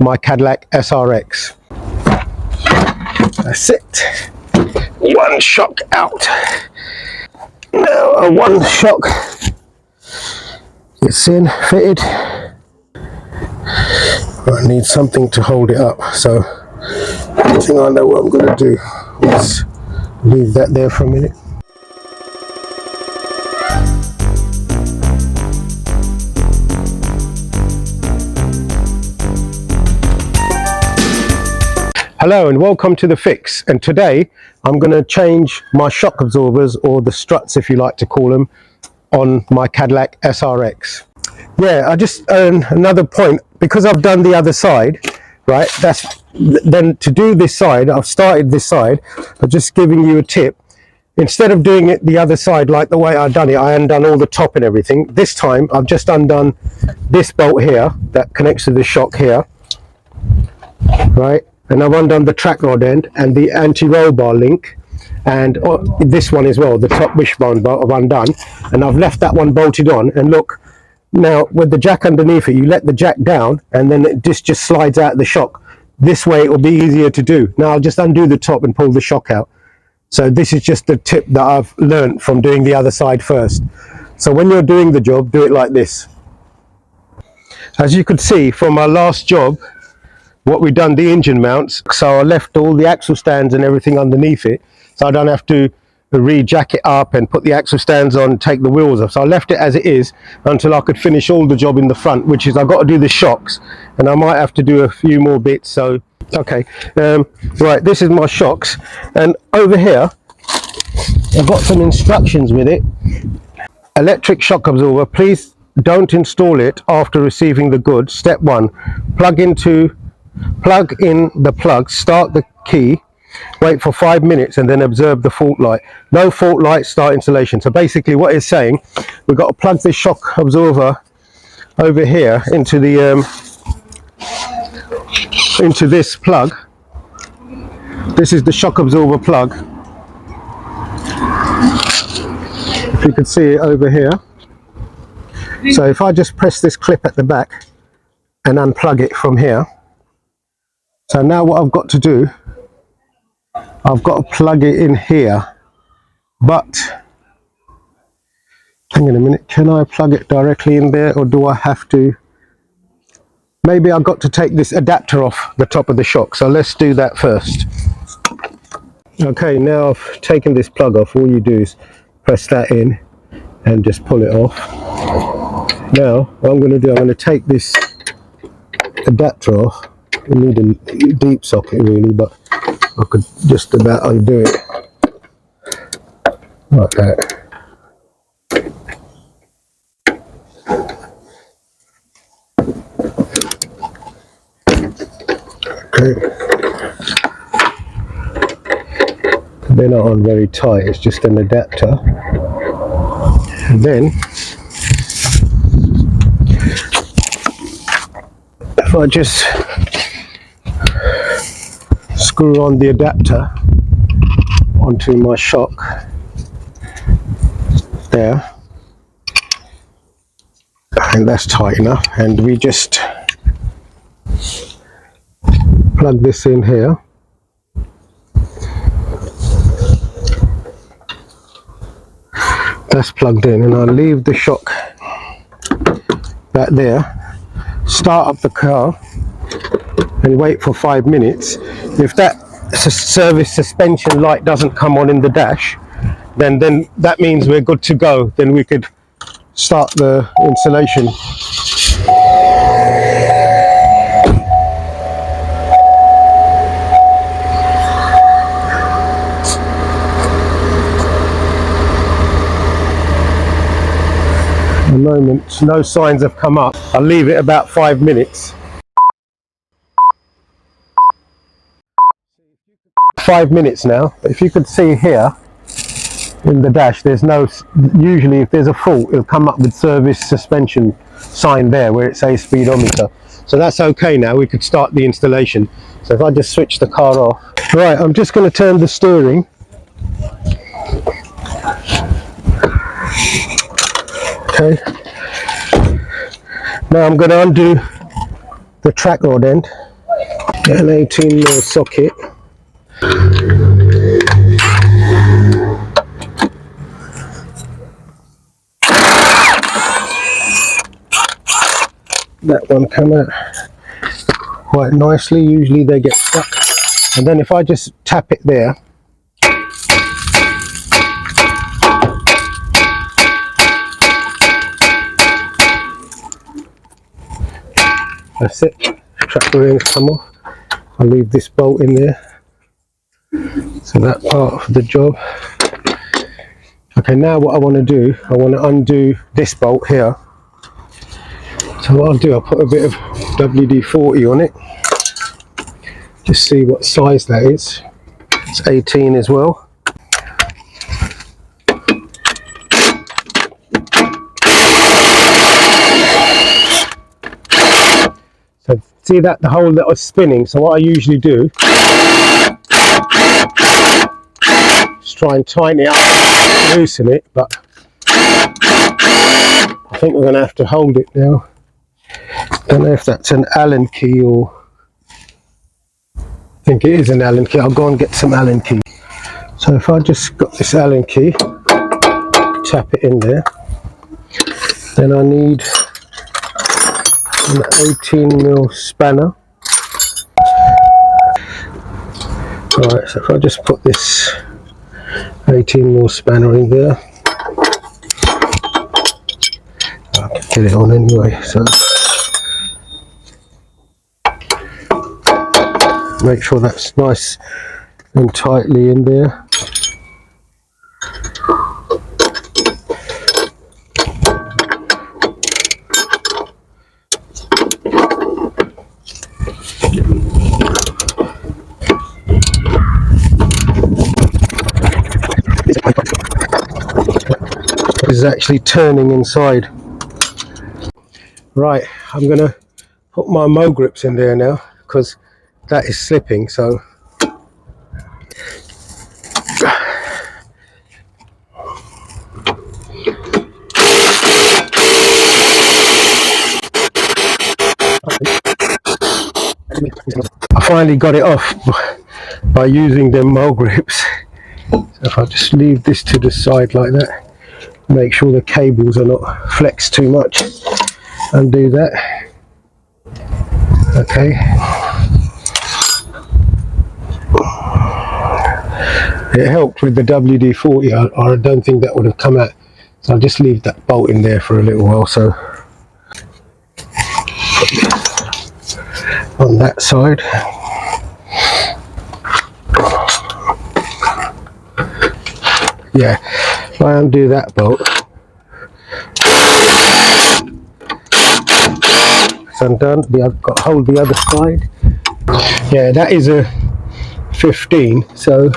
my Cadillac SRX. That's it. One shock out. Now one shock gets in, fitted. I need something to hold it up, so I think I know what I'm going to do. Let's leave that there for a minute. Hello and welcome to The Fix, and today I'm going to change my shock absorbers, or the struts if you like to call them, on my Cadillac SRX. Yeah, I just another point, because I've done the other side, right, then to do this side, I've started this side. I'm just giving you a tip. Instead of doing it the other side like the way I've done it, I undone all the top and everything. This time I've just undone this bolt here that connects to the shock here, right? And I've undone the track rod end and the anti-roll bar link, and this one as well, the top wishbone bolt I've undone, and I've left that one bolted on. And look, now with the jack underneath it, you let the jack down and then this just slides out the shock. This way it will be easier to do. Now I'll just undo the top and pull the shock out. So this is just the tip that I've learned from doing the other side first. So when you're doing the job, do it like this. As you could see from my last job, what we've done, the engine mounts, so I left all the axle stands and everything underneath it, so I don't have to re-jack it up and put the axle stands on and take the wheels off. So I left it as it is until I could finish all the job in the front, which is I've got to do the shocks, and I might have to do a few more bits. So okay, right, this is my shocks, and over here I've got some instructions with it. Electric shock absorber, please don't install it after receiving the goods. Step 1, plug in the plug, start the key, wait for 5 minutes and then observe the fault light. No fault light, start installation. So basically what it's saying, we've got to plug this shock absorber over here into the into this plug. This is the shock absorber plug, if you can see it over here. So if I just press this clip at the back and unplug it from here. So now what I've got to do, I've got to plug it in here, but hang on a minute, can I plug it directly in there, or do I have to? Maybe I've got to take this adapter off the top of the shock, so let's do that first. Okay, now I've taken this plug off. All you do is press that in and just pull it off. Now what I'm going to do, I'm going to take this adapter off. We need a deep socket really, but I could just about undo it like that. Okay. They're not on very tight, it's just an adapter. And then if I just screw on the adapter onto my shock there, and that's tight enough, and we just plug this in here. That's plugged in, and I'll leave the shock back there, start up the car and wait for 5 minutes. If that service suspension light doesn't come on in the dash, then that means we're good to go. Then we could start the installation. At the moment, no signs have come up. I'll leave it about 5 minutes. 5 minutes now. If you could see here in the dash, there's no, usually if there's a fault it'll come up with service suspension sign there where it says speedometer. So that's okay now, we could start the installation. So if I just switch the car off. Right, I'm just going to turn the steering. Okay. Now I'm going to undo the track rod end. Get an 18mm socket. That one come out quite nicely. Usually they get stuck, and then if I just tap it there, that's it. Track bearings come off. I'll leave this bolt in there, so that part of the job. Okay, now what I want to do, I want to undo this bolt here. So what I'll do, I'll put a bit of WD-40 on it, just see what size that is. It's 18 as well. So see that the hole that was spinning, so what I usually do is try and tighten it up, loosen it, but I think we're going to have to hold it now. Don't know if that's an Allen key or, I think it is an Allen key. I'll go and get some Allen key. So if I just got this Allen key, tap it in there, then I need an 18mm spanner. Alright, so if I just put this 18mm spanner in there, I can get it on anyway, so make sure that's nice and tightly in there. This is actually turning inside. Right, I'm going to put my mow grips in there now because that is slipping, so I finally got it off by using the mow grips. So if I just leave this to the side like that, make sure the cables are not flexed too much, undo that. Okay. It helped with the WD-40, I don't think that would have come out, so I'll just leave that bolt in there for a little while. So on that side, yeah, if I undo that bolt, it's undone. I've got to hold the other side. Yeah, that is a 15, so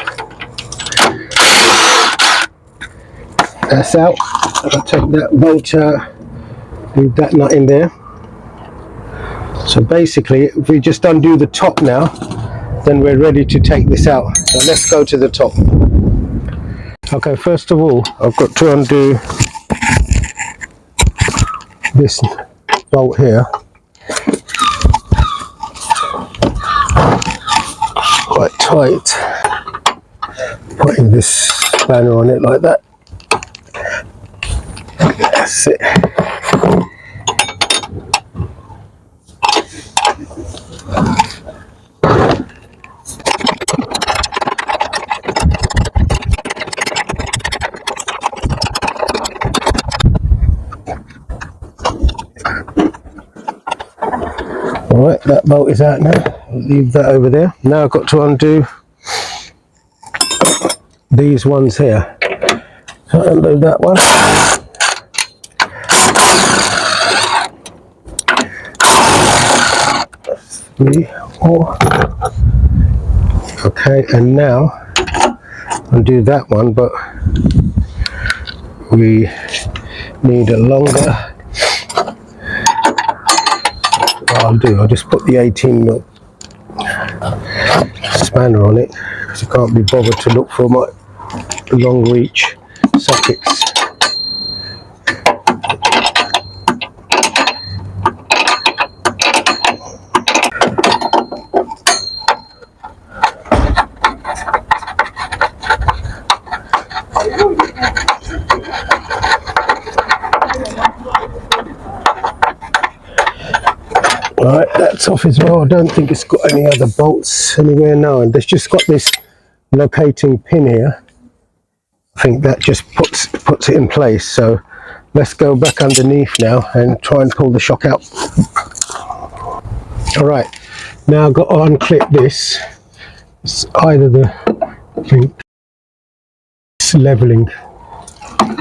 that's out. I'll take that bolt out, leave that nut in there. So basically, if we just undo the top now, then we're ready to take this out. So let's go to the top. Okay, first of all, I've got to undo this bolt here. Quite tight. Putting this spanner on it like that. That's it. Alright, that bolt is out now. I'll leave that over there. Now I've got to undo these ones here. So undo that one. Three, four. Okay, and now undo that one, but we need a longer. I'll just put the 18mm spanner on it because I can't be bothered to look for my long reach sockets. bolts off as well. I don't think it's got any other bolts anywhere now, and there's just got this locating pin here. I think that just puts it in place. So let's go back underneath now and try and pull the shock out. All right, now I've got to unclip this. It's either the, I think, leveling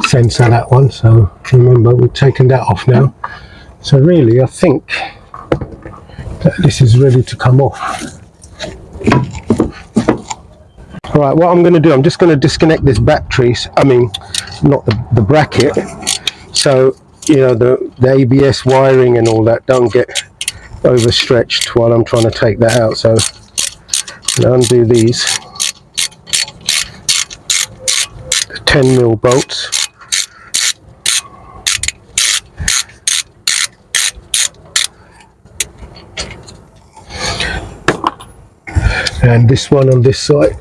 sensor, that one. So remember, we've taken that off now. So really, I think that this is ready to come off. All right, what I'm going to do, I'm just going to disconnect this battery. I mean, not the bracket. So you know the ABS wiring and all that don't get overstretched while I'm trying to take that out. So I'll undo these 10mm bolts. And this one on this side.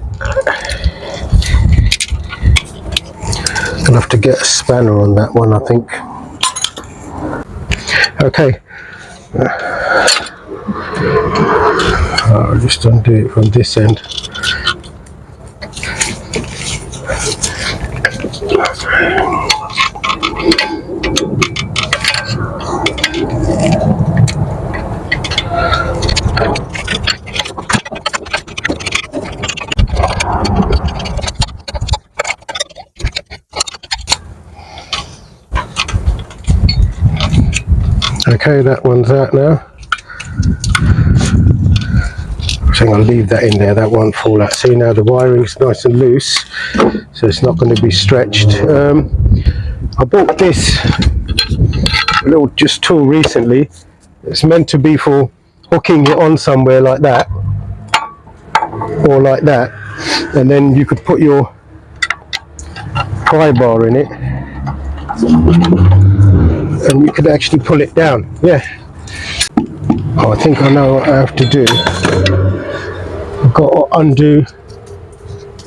I'll have to get a spanner on that one, I think. Okay. I'll just undo it from this end. Okay, that one's out now. I think I'll leave that in there, that won't fall out. See, now the wiring's nice and loose, so it's not going to be stretched. I bought this little just tool recently. It's meant to be for hooking it on somewhere like that, or like that, and then you could put your pry bar in it, and you could actually pull it down. Yeah. Oh, I think I know what I have to do. I've got to undo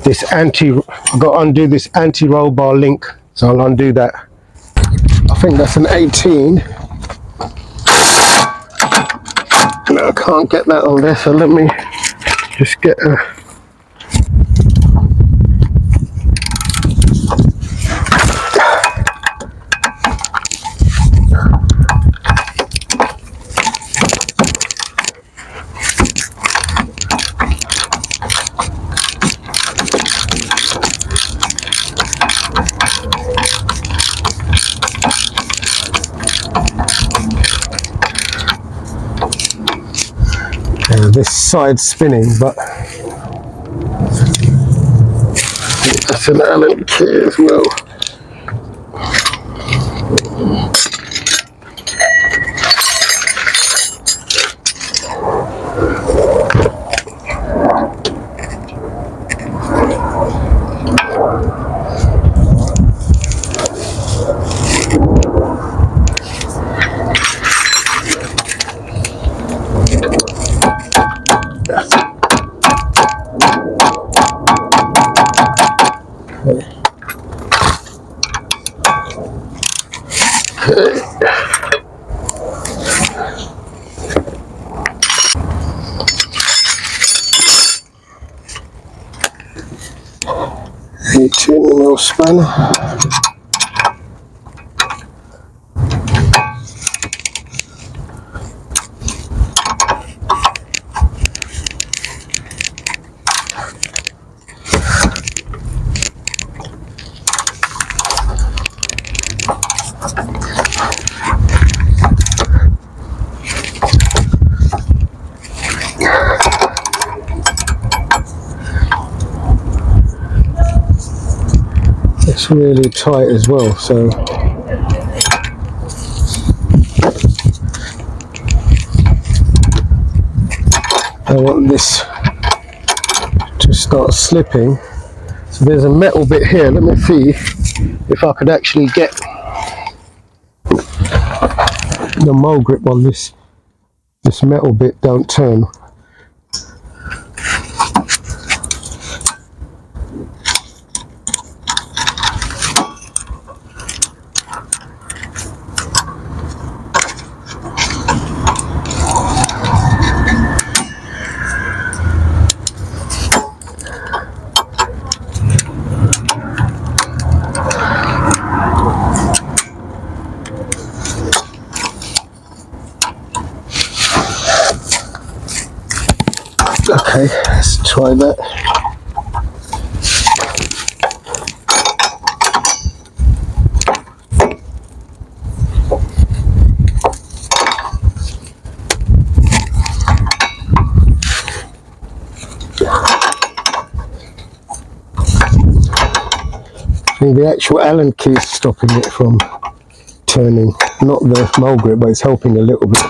this anti-roll bar link, so I'll undo that. I think that's an 18. No, I can't get that on there, so let me just get a... this side's spinning, but that's an Allen key as well. Little spanner. It's really tight as well, so I want this to start slipping. So there's a metal bit here. Let me see if I could actually get the mole grip on this metal bit. Don't turn. Okay, let's try that. The actual Allen key is stopping it from turning, not the mole grip, but it's helping a little bit.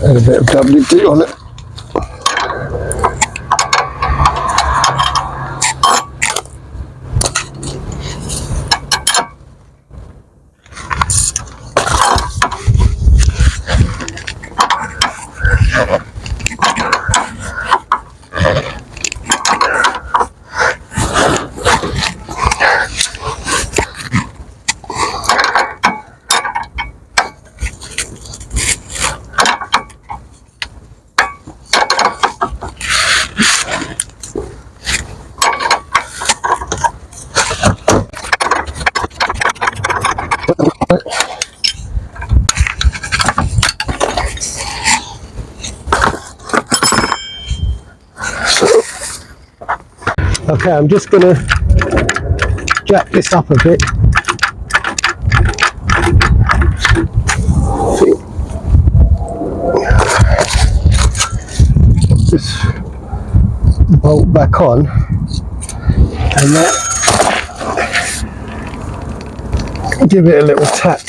Add a bit of WD on it. Okay, I'm just going to jack this up a bit. Put this bolt back on, and that, give it a little tap.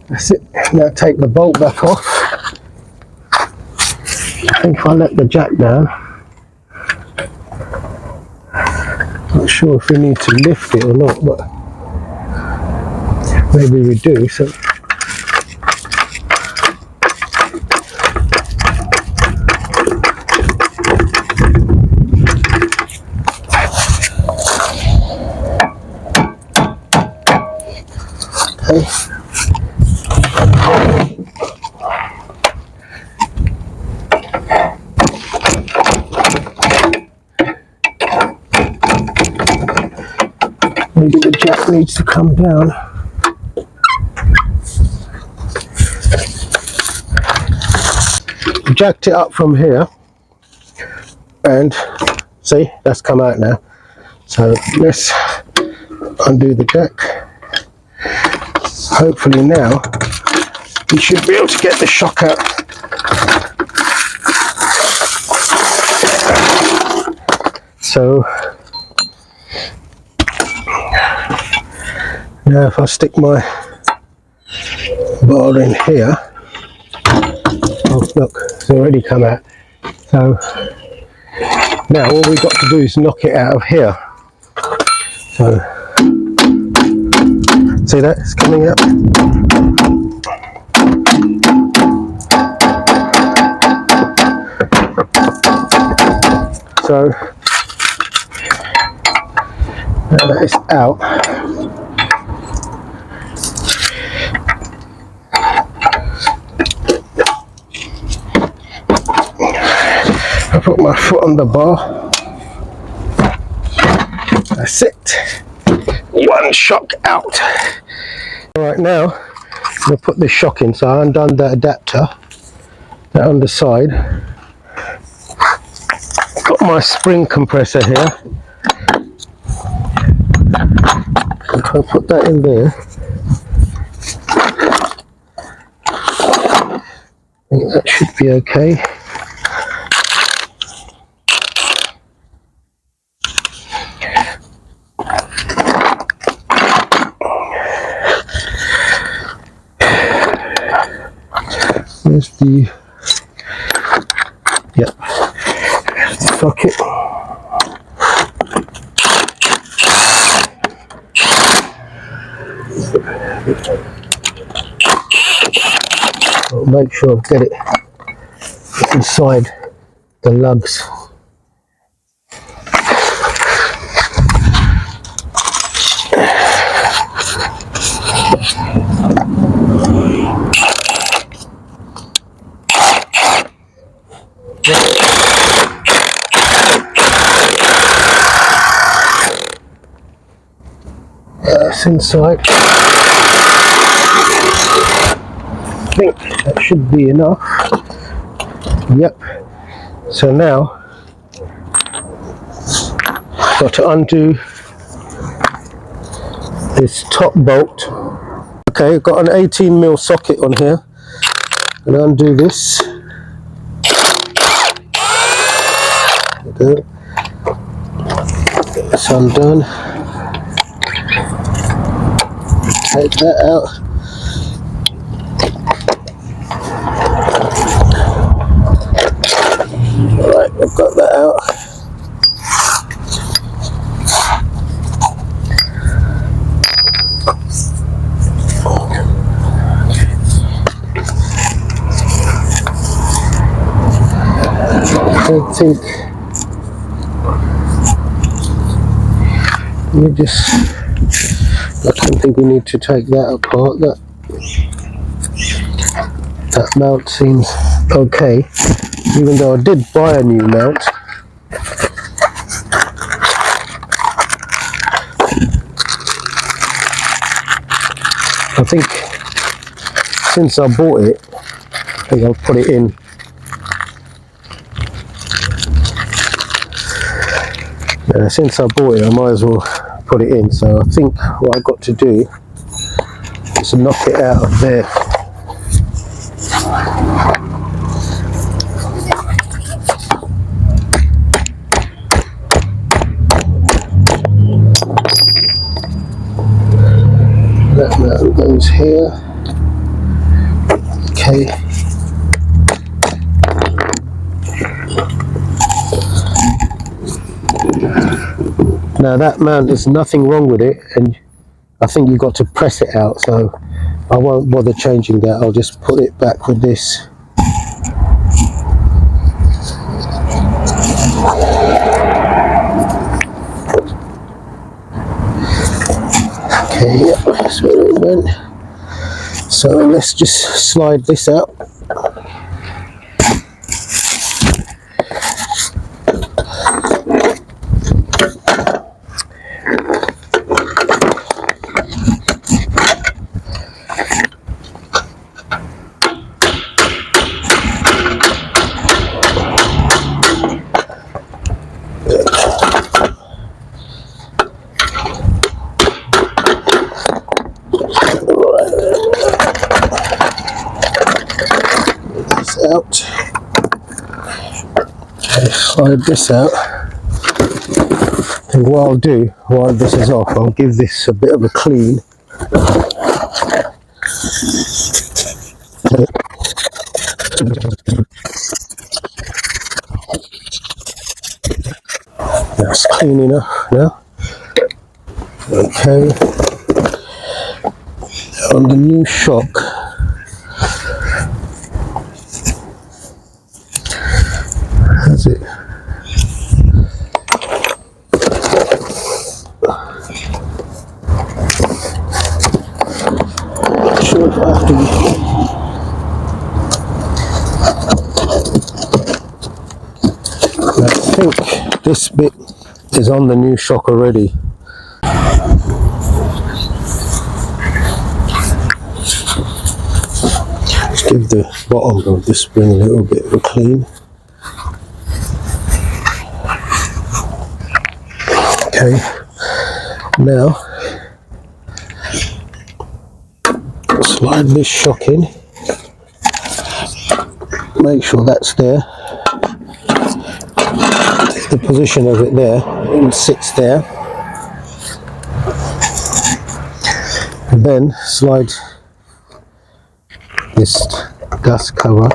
That's it. Now take the bolt back off. I think if I let the jack down, not sure if we need to lift it or not, but maybe we do. So okay. Maybe the jack needs to come down. Jacked it up from here, and see, that's come out now. So let's undo the jack. Hopefully now we should be able to get the shock out. So now if I stick my bar in here, oh look, it's already come out. So now all we've got to do is knock it out of here. So see that, it's coming up. So now that it's out, I put my foot on the bar. That's it. One shock out. Right, now I'm going to put this shock in. So I undone the adapter, that underside. Got my spring compressor here. If I put that in there, I think that should be okay. There's the, yep, the socket. I'll make sure I get it inside the lugs. this inside. I think that should be enough. Yep. So now got to undo this top bolt. Okay, got an 18mm socket on here. And undo this. There we go. Get this undone. Take that out. Alright, I've got that out. I think I don't think we need to take that apart. That mount seems okay, even though I did buy a new mount. I think since I bought it, I think I'll put it in. Since I bought it, I might as well put it in. So I think what I've got to do is knock it out of there. That metal goes here. Okay. Now that mount, there's nothing wrong with it, and I think you've got to press it out, so I won't bother changing that. I'll just put it back with this. Okay, yeah, that's where it went. So let's just slide this out. Out. Okay, slide this out, and what I'll do while this is off, I'll give this a bit of a clean. That's clean enough now. Okay, on the new shock, that's it. Sure if I have to. I think this bit is on the new shock already. Let's give the bottom of this spring a little bit of a clean. Okay, now slide this shock in, make sure that's there, take the position of it there, it sits there, and then slide this dust cover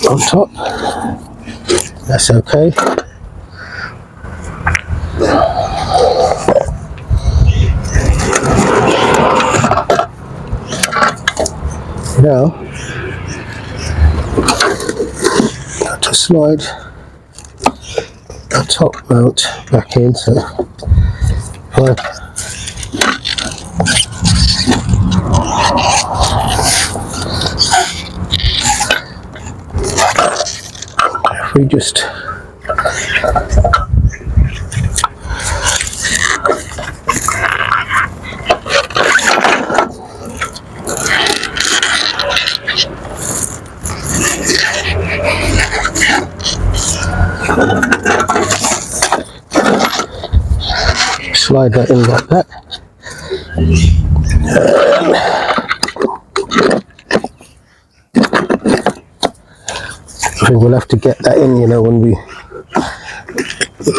on top. That's okay. Now got to slide the top mount back in, so We just slide that in like that. I think we'll have to get that in, you know, when we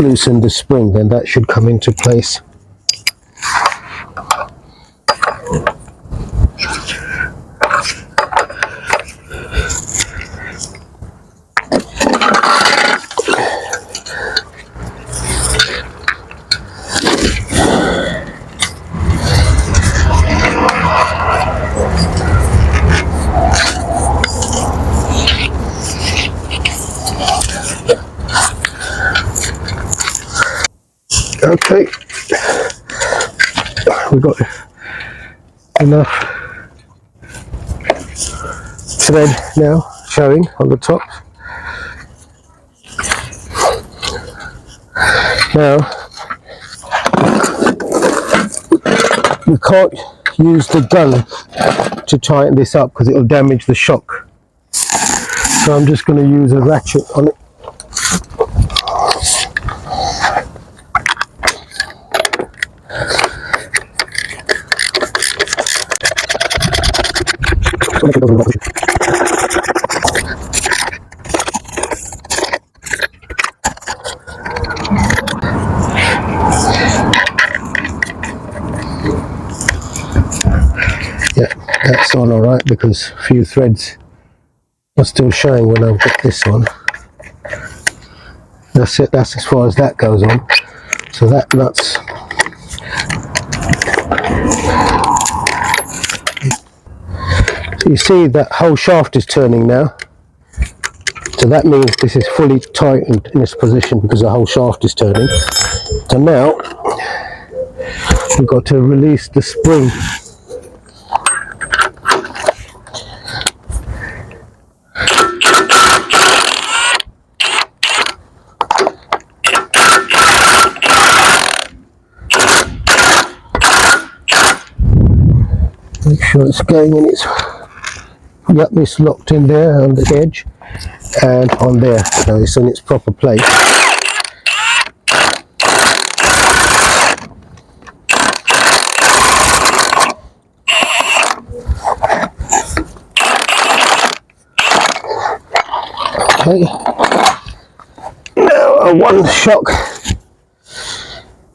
loosen the spring, then that should come into place. Okay, we've got enough thread now showing on the top. Now, we can't use the gun to tighten this up because it will damage the shock. So I'm just going to use a ratchet on it. Yeah, that's on alright because a few threads are still showing when I've got this on. That's it, that's as far as that goes on. So that nut's so you see that whole shaft is turning now. So that means this is fully tightened in this position because the whole shaft is turning. So now we've got to release the spring. Make sure it's going in its, yep, it's locked in there on the edge and on there, so it's in its proper place. Okay, now a one shock,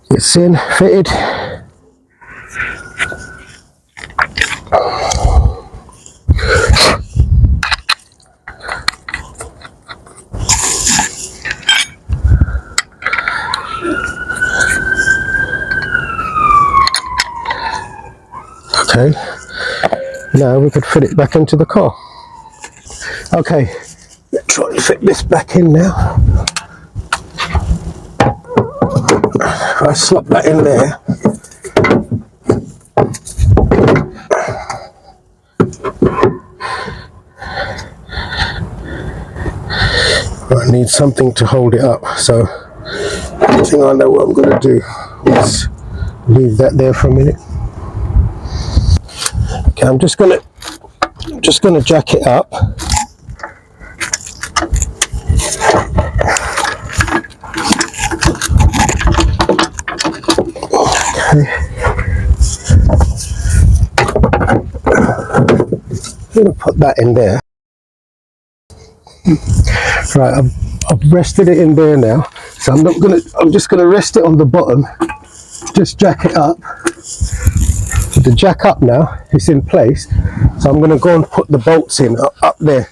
it's in, fitted. Okay, now we could fit it back into the car. Okay, let's try to fit this back in now. If I slot that in there, I need something to hold it up, so I think I know what I'm going to do. Let's leave that there for a minute. Okay, I'm just going to jack it up. Okay. I'm going to put that in there. Right, I've rested it in there now, so I'm just going to rest it on the bottom, just jack it up. The jack up now, it's in place, so I'm going to go and put the bolts in up there.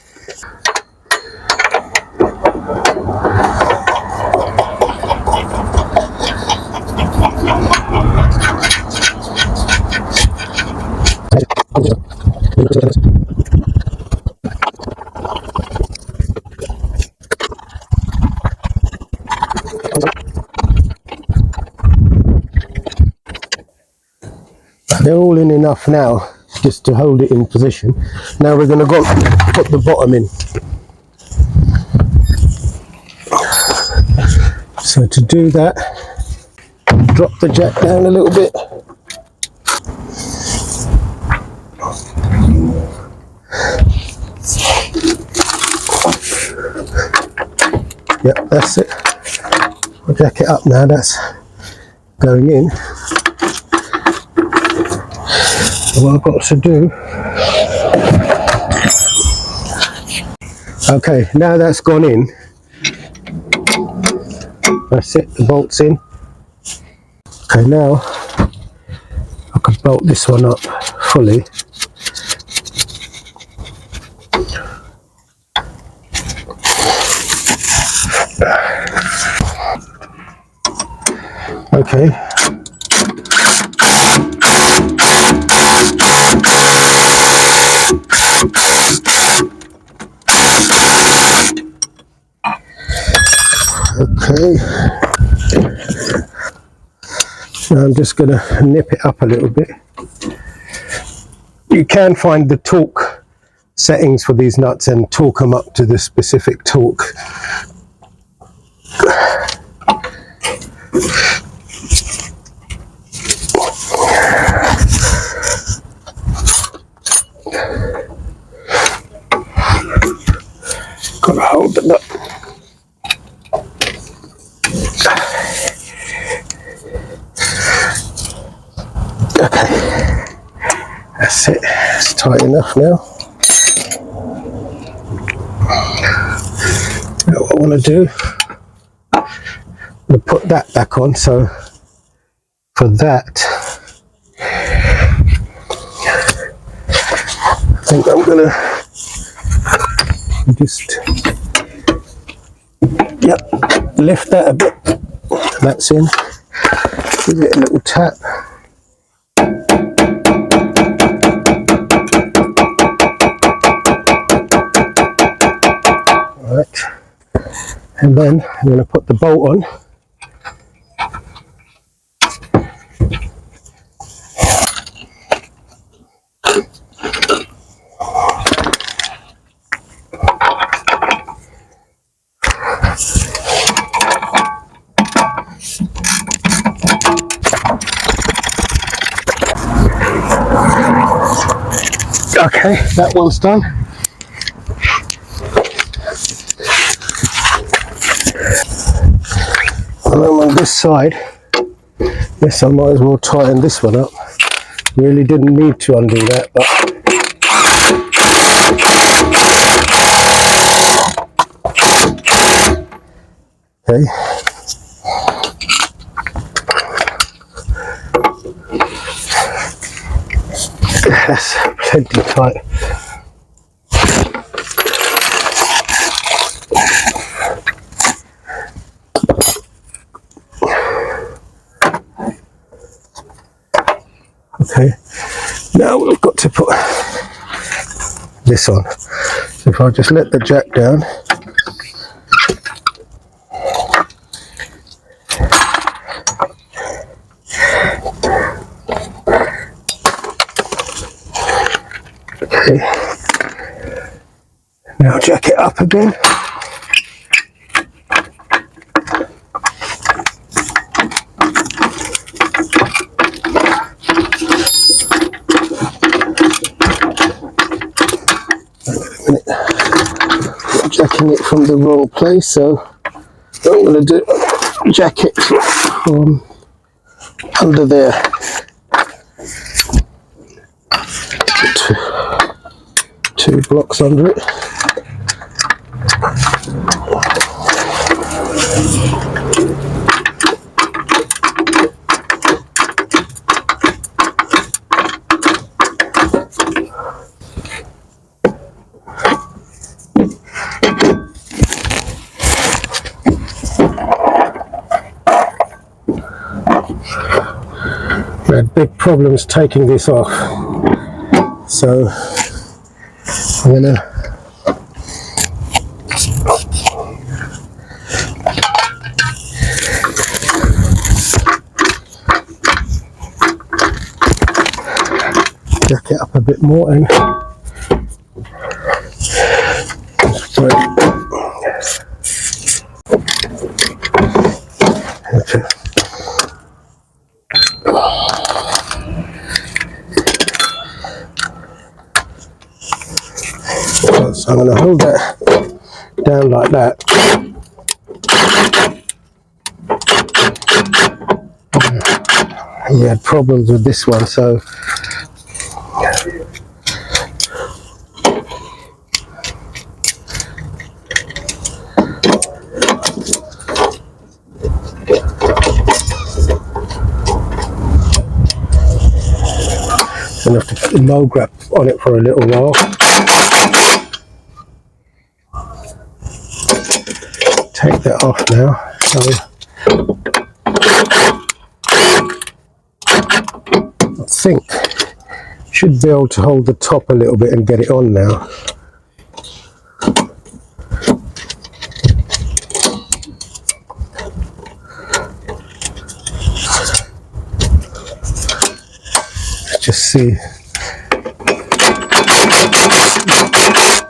They're all in enough now just to hold it in position. Now we're going to go put the bottom in. So to do that, drop the jack down a little bit. Yep, that's it. I'll jack it up now, that's going in. So what I've got to do, okay, now that's gone in, that's it, the bolt's in. Okay, now I can bolt this one up fully. Okay. Okay. Now I'm just going to nip it up a little bit. You can find the torque settings for these nuts and torque them up to the specific torque. Gotta hold the nut. Okay, that's it, it's tight enough now. Now what I want to do, I'm going to put that back on, so for that I think I'm going to just, yep, lift that a bit, that's in, give it a little tap. Right, and then I'm going to put the bolt on. Okay, that one's done. And then on this side, yes, I might as well tighten this one up. Really didn't need to undo that, but okay. That's plenty tight. Okay, now we've got to put this on. So if I just let the jack down, okay, now jack it up again. Jacking it from the wrong place, so what I'm going to do, jack it from under there. Two blocks under it. I had big problems taking this off, so I'm gonna jack it up a bit more and So I'm going to hold that down like that. We had problems with this one, so I'm going to have to put the mold grab on it for a little while. Take that off now. So I think should be able to hold the top a little bit and get it on now. Let's just see.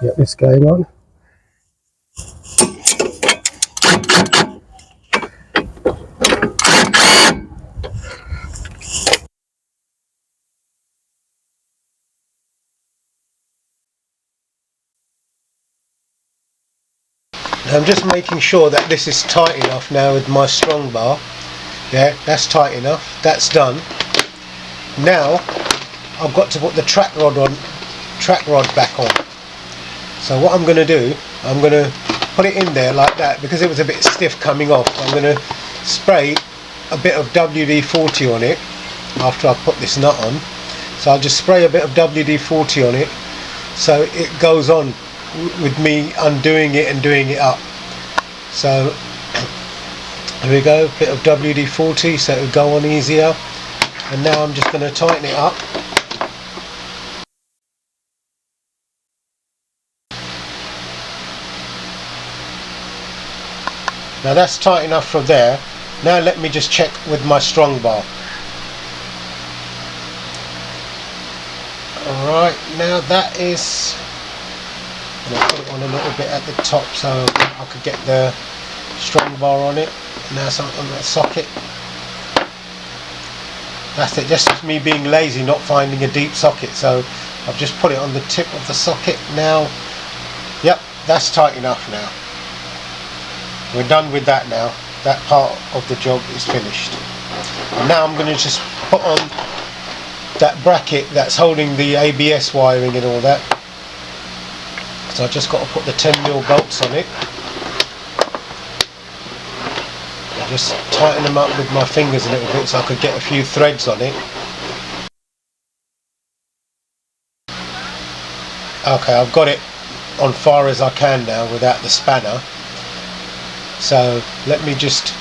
Get this going on. I'm just making sure that this is tight enough now with my strong bar. Yeah, that's tight enough. That's done. Now I've got to put the track rod back on. So what I'm going to do, I'm going to put it in there like that because it was a bit stiff coming off. I'm going to spray a bit of WD-40 on it after I put this nut on. So I'll just spray a bit of WD-40 on it so it goes on with me undoing it and doing it up. So there we go, bit of WD-40 so it'll go on easier. And now I'm just going to tighten it up. Now that's tight enough from there. Now let me just check with my strong bar. Alright, now that is, I'm going to put it on a little bit at the top so I could get the strong bar on it. Now it's on that socket. That's it, just me being lazy, not finding a deep socket, so I've just put it on the tip of the socket now. Yep, that's tight enough now. We're done with that now. That part of the job is finished. And now I'm going to just put on that bracket that's holding the ABS wiring and all that. So I just got to put the 10mm bolts on it. I just tighten them up with my fingers a little bit so I could get a few threads on it. Okay, I've got it on far as I can now without the spanner. So let me just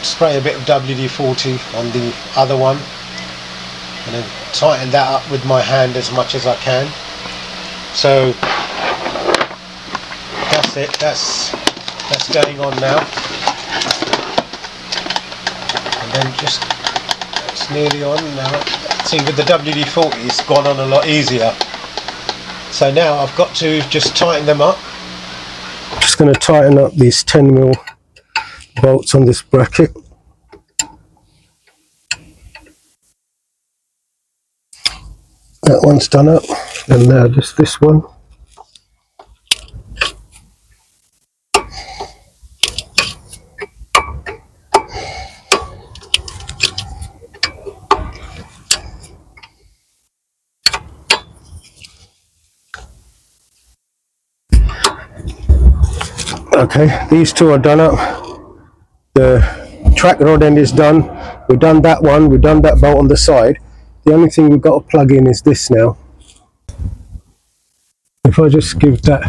spray a bit of WD-40 on the other one and then tighten that up with my hand as much as I can. So that's it, that's going on now. And then just, it's nearly on now. See, with the WD-40 it's gone on a lot easier. So now I've got to just tighten them up. Just going to tighten up these 10mm bolts on this bracket. That one's done up, and now just this one. Okay, these two are done up. The track rod end is done. We've done that one, we've done that bolt on the side. The only thing we've got to plug in is this now. If I just give that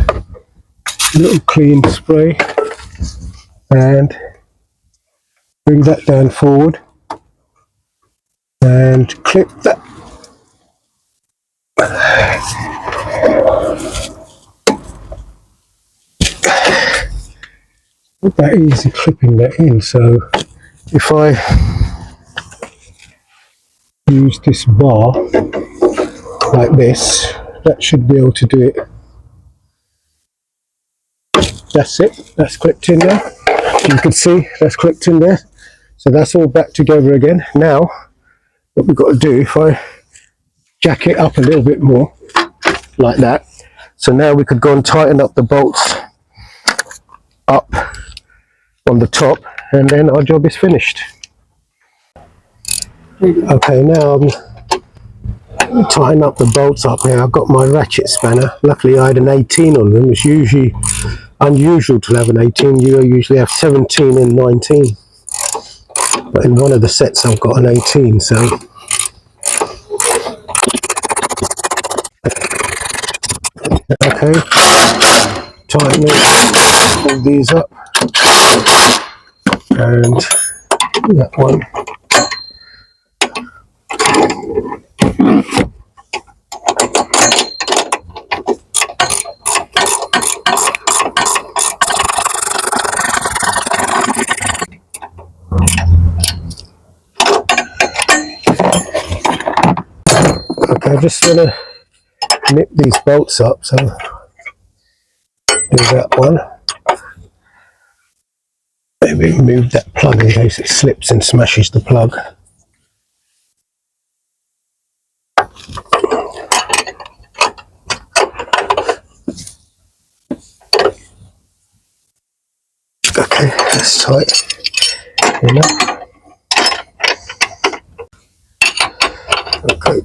a little clean spray and bring that down forward and clip that. Not that easy clipping that in, so if I use this bar like this, that should be able to do it. That's it, that's clipped in there. You can see that's clipped in there. So that's all back together again. Now what we've got to do, if I jack it up a little bit more like that, So now we could go and tighten up the bolts up on the top, and then our job is finished. Okay, now I'm tying up the bolts up here. I've got my ratchet spanner. Luckily I had an 18 on them. It's usually unusual to have an 18. You usually have 17 and 19. But in one of the sets I've got an 18, so. Okay, tighten all these up. And that one. Okay, I'm just going to nip these bolts up, so do that one. Maybe move that plug in case it slips and smashes the plug. Okay, that's tight enough. Okay.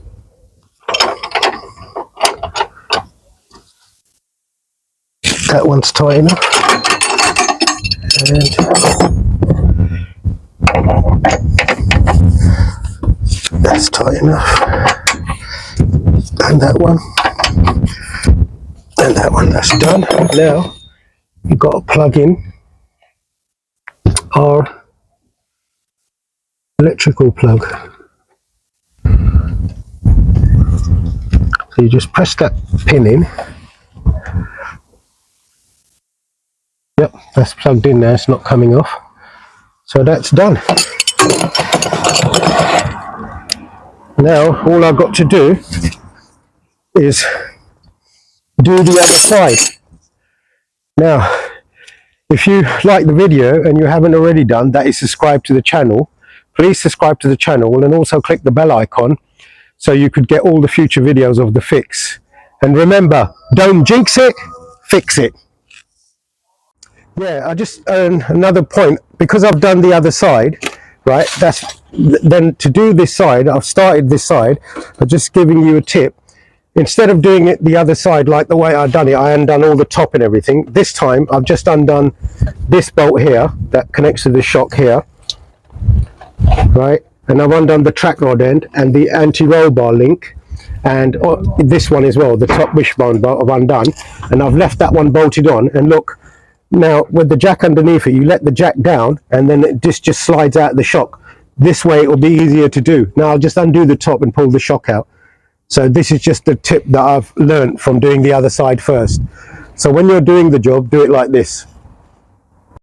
That one's tight enough. And that's tight enough. And that one. And that one, that's done. Now you've got to plug in our electrical plug. So you just press that pin in. Yep, that's plugged in now, it's not coming off. So that's done. Now all I've got to do is do the other side. Now, if you like the video and you haven't already done, that is subscribe to the channel. Please subscribe to the channel and also click the bell icon so you could get all the future videos of the fix. And remember, don't jinx it, fix it. Yeah, I just another point, because I've done the other side, right? Then to do this side, I've started this side. I'm just giving you a tip. Instead of doing it the other side like the way I've done it, I undone all the top and everything. This time I've just undone this bolt here that connects to the shock here, right? And I've undone the track rod end and the anti-roll bar link, and this one as well, the top wishbone bolt I've undone, and I've left that one bolted on. And look, now with the jack underneath it, you let the jack down and then this just slides out of the shock. This way it will be easier to do. Now I'll just undo the top and pull the shock out. So this is just a tip that I've learned from doing the other side first. So when you're doing the job, do it like this.